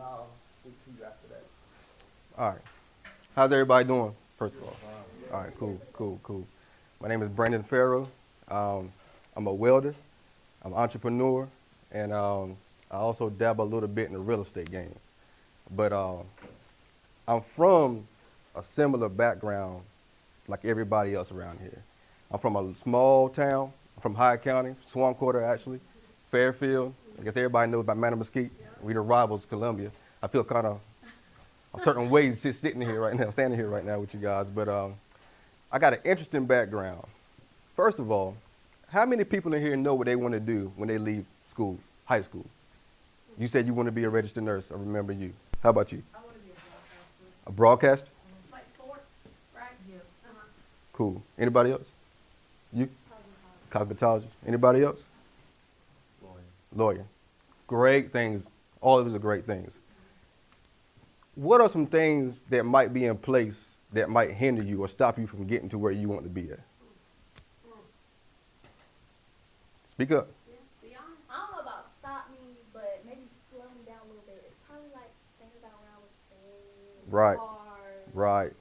I'll speak to you after that. All right. How's everybody doing, first of all? All right, cool, cool, cool. My name is Brandon Farrow. I'm a welder. I'm an entrepreneur, and I also dabble a little bit in the real estate game. But I'm from a similar background like everybody else around here. I'm from a small town. I'm from Hyde County, Swan Quarter actually, Fairfield. I guess everybody knows about Manor Mesquite. We the rivals, Columbia. I feel kind of a certain way sitting here right now, standing here right now with you guys. But I got an interesting background. First of all, how many people in here know what they want to do when they leave school, high school? You said you want to be a registered nurse. I remember you. How about you? I want to be a broadcaster. A broadcaster? Like sports, right? Yeah. Cool. Anybody else? You? Cosmetologist. Anybody else? Lawyer. Great things. All of these are great things. What are some things that might be in place that might hinder you or stop you from getting to where you want to be at? Speak up. Yeah, I don't know about stop me, but maybe slow me down a little bit. It's probably like things that around with things, Right. cars, Right.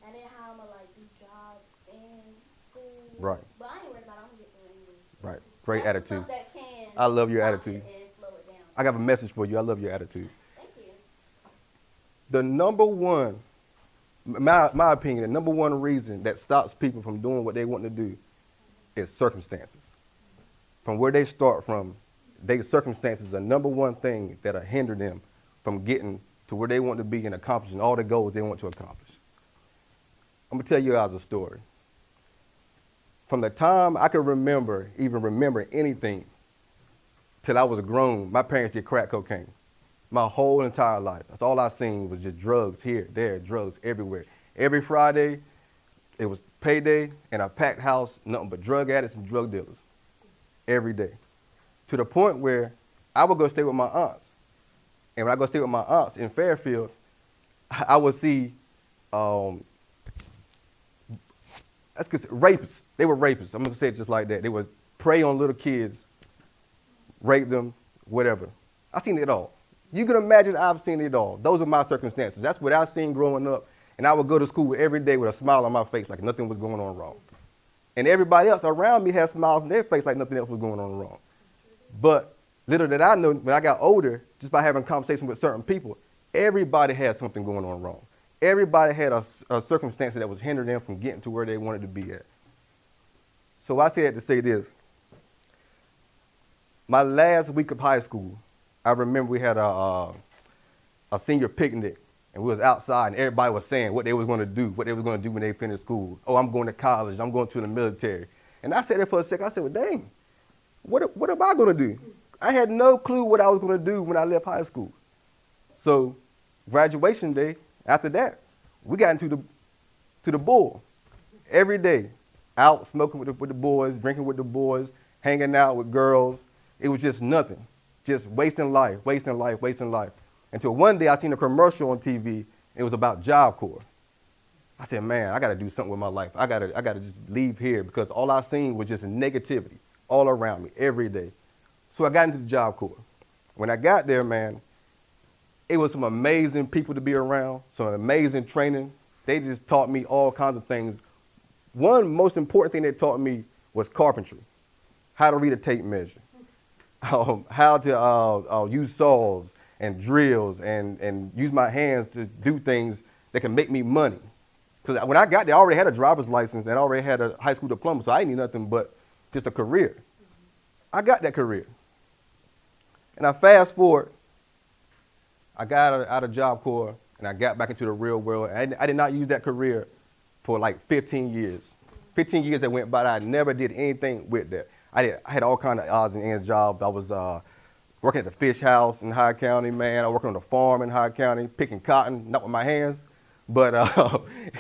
and then how I'm gonna like do jobs and school. Right. But I ain't worried about it. I'm gonna get through it anyway. Right. Great That's attitude. Stuff that can I love your stop attitude. it and slow it down. I got a message for you. I love your attitude. Thank you. The number one, my opinion, the number one reason that stops people from doing what they want to do is circumstances. From where they start from, their circumstances are the number one thing that'll hinder them from getting to where they want to be and accomplishing all the goals they want to accomplish. I'm gonna tell you guys a story. From the time I could remember, even remember anything, till I was grown, my parents did crack cocaine. My whole entire life. That's all I seen was just drugs here, there, drugs everywhere. Every Friday, it was payday and a packed house, nothing but drug addicts and drug dealers. Every day. To the point where I would go stay with my aunts. And when I go stay with my aunts in Fairfield, I would see rapists. They were rapists. I'm going to say it just like that. They would prey on little kids, rape them, whatever. I seen it all. You can imagine I've seen it all. Those are my circumstances. That's what I seen growing up. And I would go to school every day with a smile on my face like nothing was going on wrong. And everybody else around me had smiles on their face like nothing else was going on wrong. But little did I know, when I got older, just by having conversation with certain people, everybody had something going on wrong. Everybody had a circumstance that was hindering them from getting to where they wanted to be at. So I say that to say this. My last week of high school, I remember we had a senior picnic. And we was outside, and everybody was saying what they was going to do, what they was going to do when they finished school. Oh, I'm going to college. I'm going to the military. And I sat there for a second. I said, well, dang, what am I going to do? I had no clue what I was going to do when I left high school. So graduation day, after that, we got into the bull every day, out smoking with the boys, drinking with the boys, hanging out with girls. It was just nothing, just wasting life, wasting life, wasting life. Until one day I seen a commercial on TV, it was about Job Corps. I said, man, I gotta do something with my life. I gotta just leave here because all I seen was just negativity all around me every day. So I got into the Job Corps. When I got there, man, it was some amazing people to be around, some amazing training. They just taught me all kinds of things. One most important thing they taught me was carpentry, how to read a tape measure, how to use saws, and drills and use my hands to do things that can make me money. Because when I got there, I already had a driver's license and I already had a high school diploma, so I didn't need nothing but just a career. I got that career. And I fast forward, I got out of Job Corps and I got back into the real world. And I did not use that career for like 15 years. 15 years that went by, I never did anything with that. I had all kinds of odds and ends jobs. I was working at the fish house in Hyde County, man. I was working on the farm in Hyde County, picking cotton, not with my hands, but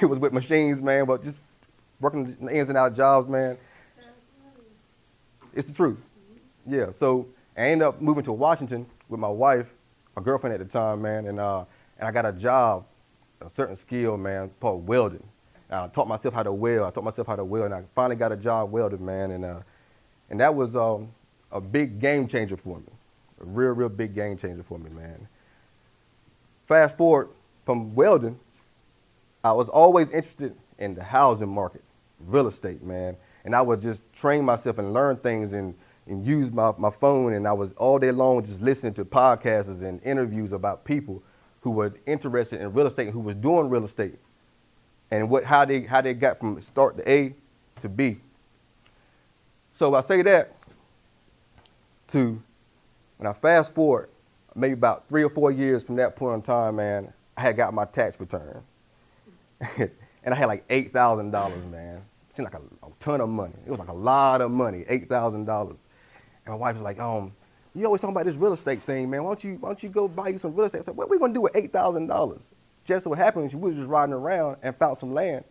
it was with machines, man, but just working the ins and out jobs, man. It's the truth. Yeah, so I ended up moving to Washington with my wife, my girlfriend at the time, man, and I got a job, a certain skill, man, called welding. I taught myself how to weld. And I finally got a job welding, man, and that was a big game changer for me. A real big game changer for me, man. Fast forward from welding, I was always interested in the housing market, real estate, man. And I would just train myself and learn things and use my phone. And I was all day long just listening to podcasts and interviews about people who were interested in real estate and who was doing real estate and how they got from start to A to B. So I say that to, when I fast forward, maybe about 3 or 4 years from that point in time, man, I had got my tax return. And I had like $8,000, man. It seemed like a ton of money. It was like a lot of money, $8,000. And my wife was like, you always talking about this real estate thing, man. Why don't you go buy you some real estate? I said, what are we gonna do with $8,000? Just so happened, we was just riding around and found some land,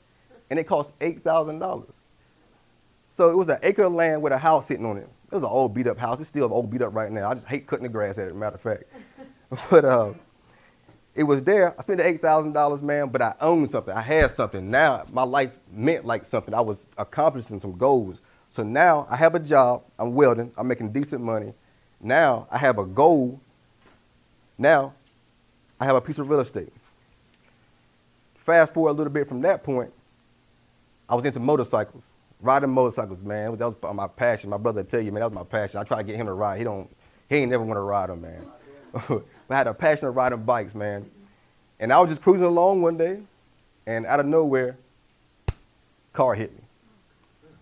and it cost $8,000. So it was an acre of land with a house sitting on it. It was an old beat up house. It's still old beat up right now. I just hate cutting the grass at it, matter of fact. But it was there. I spent the $8,000, man, but I owned something. I had something. Now my life meant like something. I was accomplishing some goals. So now I have a job. I'm welding. I'm making decent money. Now I have a goal. Now I have a piece of real estate. Fast forward a little bit from that point, I was into motorcycles. Riding motorcycles, man, that was my passion. My brother will tell you, man, that was my passion. I try to get him to ride. He ain't never want to ride them, man. But I had a passion of riding bikes, man. And I was just cruising along one day, and out of nowhere, car hit me.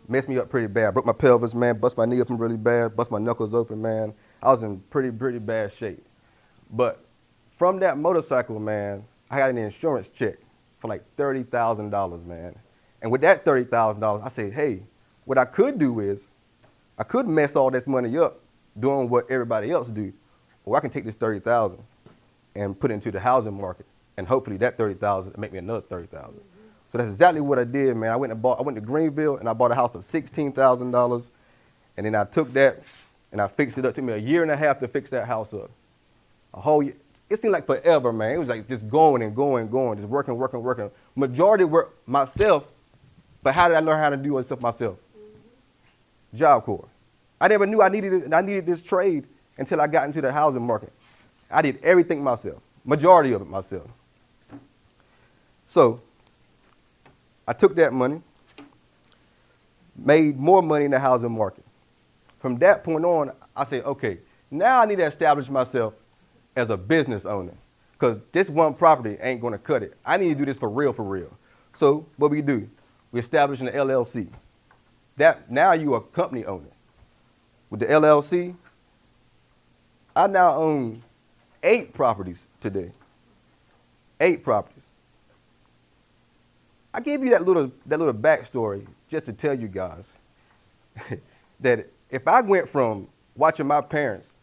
Messed me up pretty bad. Broke my pelvis, man, bust my knee open really bad, bust my knuckles open, man. I was in pretty bad shape. But from that motorcycle, man, I got an insurance check for like $30,000, man. And with that $30,000, I said, hey, what I could do is I could mess all this money up doing what everybody else do, or I can take this $30,000 and put it into the housing market, and hopefully that $30,000 will make me another $30,000. So that's exactly what I did, man. I went to Greenville and I bought a house for $16,000, and then I took that and I fixed it up. It took me a year and a half to fix that house up. A whole year. It seemed like forever, man. It was like just going and going, just working. Majority work myself. But how did I learn how to do all this stuff myself? Job Corps. I never knew I needed this trade until I got into the housing market. I did everything myself, majority of it myself. So I took that money, made more money in the housing market. From that point on, I said, okay, now I need to establish myself as a business owner, because this one property ain't gonna cut it. I need to do this for real. So what we do? We established an LLC. Now you're a company owner. With the LLC, I now own 8 properties today. 8 properties. I gave you that little backstory just to tell you guys that if I went from watching my parents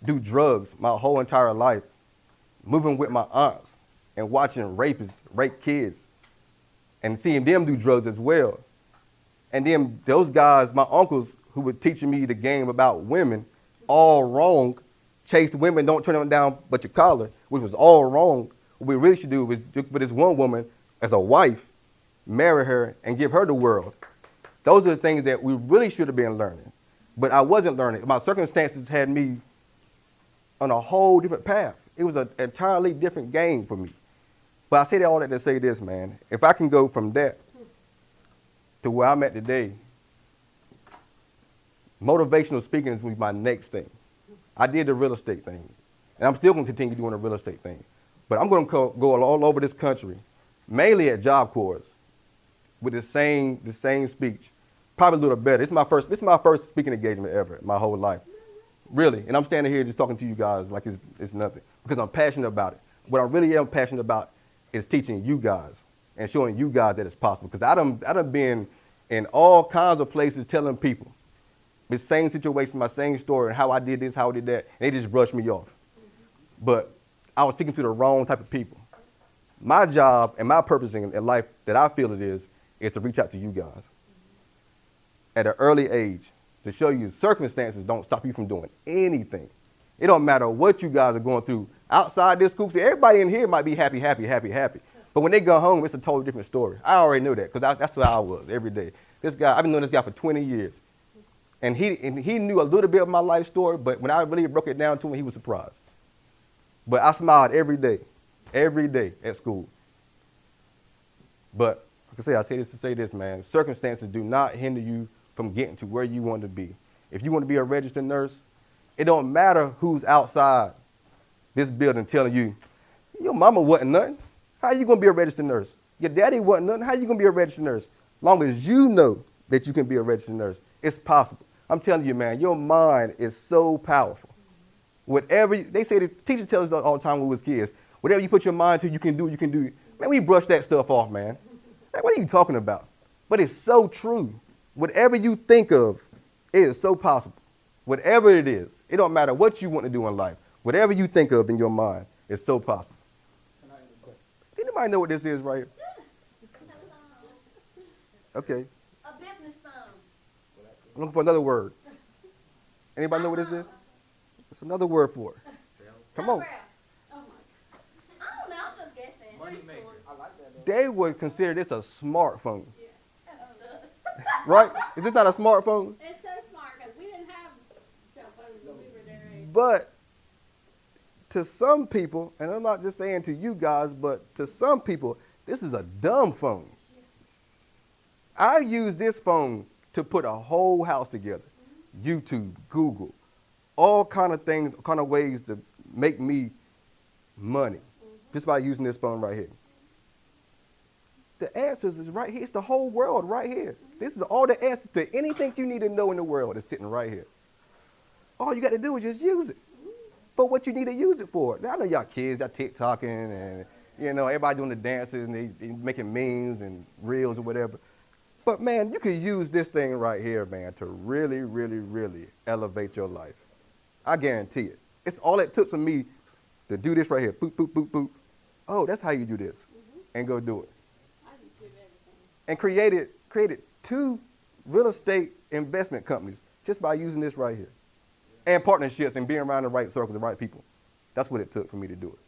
do drugs my whole entire life, moving with my aunts and watching rapists rape kids, and seeing them do drugs as well. And then those guys, my uncles, who were teaching me the game about women, all wrong, chase women, don't turn them down but your collar, which was all wrong. What we really should do was look for this one woman as a wife, marry her, and give her the world. Those are the things that we really should have been learning. But I wasn't learning. My circumstances had me on a whole different path. It was an entirely different game for me. But I say all that to say this, man. If I can go from that to where I'm at today, motivational speaking is my next thing. I did the real estate thing, and I'm still going to continue doing the real estate thing. But I'm going to go all over this country, mainly at job corps, with the same speech, probably a little better. This is my first speaking engagement ever, my whole life, really. And I'm standing here just talking to you guys like it's nothing, because I'm passionate about it. What I really am passionate about is teaching you guys and showing you guys that it's possible. Because I done been in all kinds of places telling people the same situation, my same story, and how I did this, how I did that, and they just brushed me off. But I was speaking to the wrong type of people. My job and my purpose in life that I feel it is to reach out to you guys at an early age, to show you circumstances don't stop you from doing anything. It don't matter what you guys are going through outside this school. See, everybody in here might be happy. But when they go home, it's a totally different story. I already knew that, because that's how I was every day. This guy, I've been knowing this guy for 20 years. And he knew a little bit of my life story, but when I really broke it down to him, he was surprised. But I smiled every day. every day at school. But like I say this to say this, man. Circumstances do not hinder you from getting to where you want to be. If you want to be a registered nurse, it don't matter who's outside this building telling you, your mama wasn't nothing. How you gonna be a registered nurse? Your daddy wasn't nothing. How you gonna be a registered nurse? Long as you know that you can be a registered nurse, it's possible. I'm telling you, man, your mind is so powerful. Whatever they say, the teachers tell us all the time when we was kids, whatever you put your mind to, you can do it, you can do it. Man, we brush that stuff off, man. Man, what are you talking about? But it's so true. Whatever you think of, it is so possible. Whatever it is, it don't matter what you want to do in life. Whatever you think of in your mind, it's so possible. Anybody know what this is right here? Okay. A business phone. I'm looking for another word. Anybody know what this is? It's another word for it. Come on. Oh my God. I don't know, I'm just guessing. Moneymaker. I like that. They would consider this a smartphone. Yeah. Right? Is this not a smartphone? It's so smart because we didn't have cell phones when we were their age. But to some people, and I'm not just saying to you guys, but to some people, this is a dumb phone. I use this phone to put a whole house together. YouTube, Google, all kind of things, kind of ways to make me money just by using this phone right here. The answers is right here. It's the whole world right here. This is all the answers to anything you need to know in the world is sitting right here. All you got to do is just use it for what you need to use it for. Now, I know y'all kids, y'all TikToking and, you know, everybody doing the dances and they making memes and reels or whatever. But, man, you can use this thing right here, man, to really, really, really elevate your life. I guarantee it. It's all it took for me to do this right here. Boop, boop, boop, boop. Oh, that's how you do this. And go do it. I just did everything. And created 2 real estate investment companies just by using this right here. And partnerships and being around the right circles, the right people. That's what it took for me to do it.